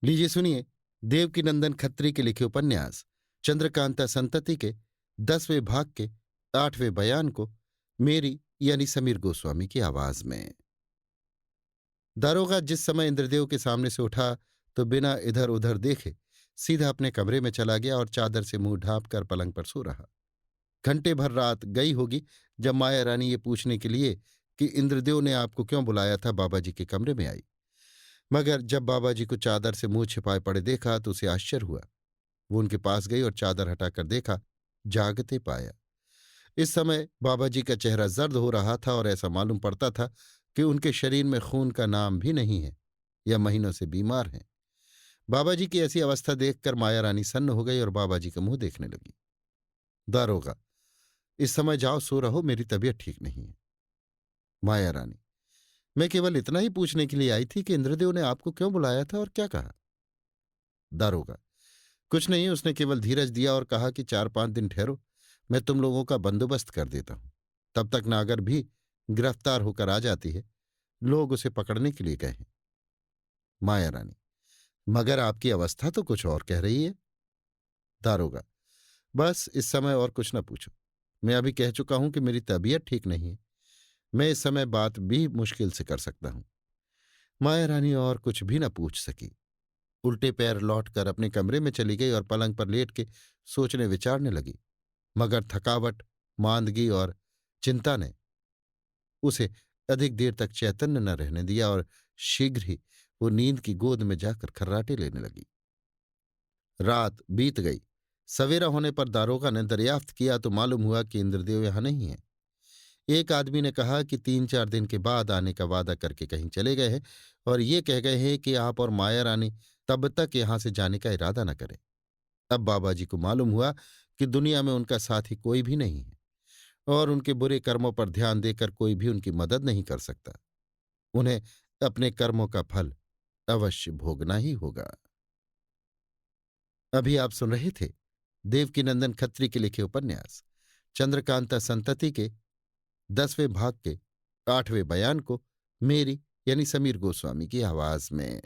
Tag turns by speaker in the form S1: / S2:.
S1: लीजिए सुनिए, देवकीनंदन खत्री के लिखे उपन्यास चंद्रकांता संतति के 10वें भाग के 8वें बयान को मेरी यानी समीर गोस्वामी की आवाज में। दारोगा जिस समय इंद्रदेव के सामने से उठा तो बिना इधर उधर देखे सीधा अपने कमरे में चला गया और चादर से मुंह ढांप कर पलंग पर सो रहा। घंटे भर रात गई होगी जब माया रानी ये पूछने के लिए कि इंद्रदेव ने आपको क्यों बुलाया था बाबा जी के कमरे में आई। मगर जब बाबा जी को चादर से मुंह छिपाए पड़े देखा तो उसे आश्चर्य हुआ। वो उनके पास गई और चादर हटाकर देखा, जागते पाया। इस समय बाबा जी का चेहरा जर्द हो रहा था और ऐसा मालूम पड़ता था कि उनके शरीर में खून का नाम भी नहीं है या महीनों से बीमार हैं। बाबा जी की ऐसी अवस्था देखकर माया रानी सन्न हो गई और बाबा जी का मुंह देखने लगी। दारोगा, इस समय जाओ, सो रहो, मेरी तबीयत ठीक नहीं है। माया रानी, मैं केवल इतना ही पूछने के लिए आई थी कि इंद्रदेव ने आपको क्यों बुलाया था और क्या कहा। दारोगा, कुछ नहीं, उसने केवल धीरज दिया और कहा कि 4-5 दिन ठहरो, मैं तुम लोगों का बंदोबस्त कर देता हूं। तब तक नागर भी गिरफ्तार होकर आ जाती है, लोग उसे पकड़ने के लिए गए हैं। माया रानी, मगर आपकी अवस्था तो कुछ और कह रही है। दारोगा, बस इस समय और कुछ न पूछो। मैं अभी कह चुका हूं कि मेरी तबीयत ठीक नहीं है। मैं इस समय बात भी मुश्किल से कर सकता हूं। माया रानी और कुछ भी न पूछ सकी। उल्टे पैर लौटकर अपने कमरे में चली गई और पलंग पर लेट के सोचने विचारने लगी। मगर थकावट, मांदगी और चिंता ने उसे अधिक देर तक चैतन्य न रहने दिया और शीघ्र ही वो नींद की गोद में जाकर खर्राटे लेने लगी। रात बीत गई। सवेरा होने पर दारोगा ने दरियाफ्त किया तो मालूम हुआ कि इंद्रदेव यहां नहीं है। एक आदमी ने कहा कि 3-4 दिन के बाद आने का वादा करके कहीं चले गए हैं और ये कह गए हैं कि आप और माया रानी तब तक यहां से जाने का इरादा न करें। अब बाबा जी को मालूम हुआ कि दुनिया में उनका साथी कोई भी नहीं है और उनके बुरे कर्मों पर ध्यान देकर कोई भी उनकी मदद नहीं कर सकता। उन्हें अपने कर्मों का फल अवश्य भोगना ही होगा। अभी आप सुन रहे थे देवकीनंदन खत्री के लिखे उपन्यास चंद्रकांता संतति के 10वें भाग के 8वें बयान को मेरी यानी समीर गोस्वामी की आवाज में।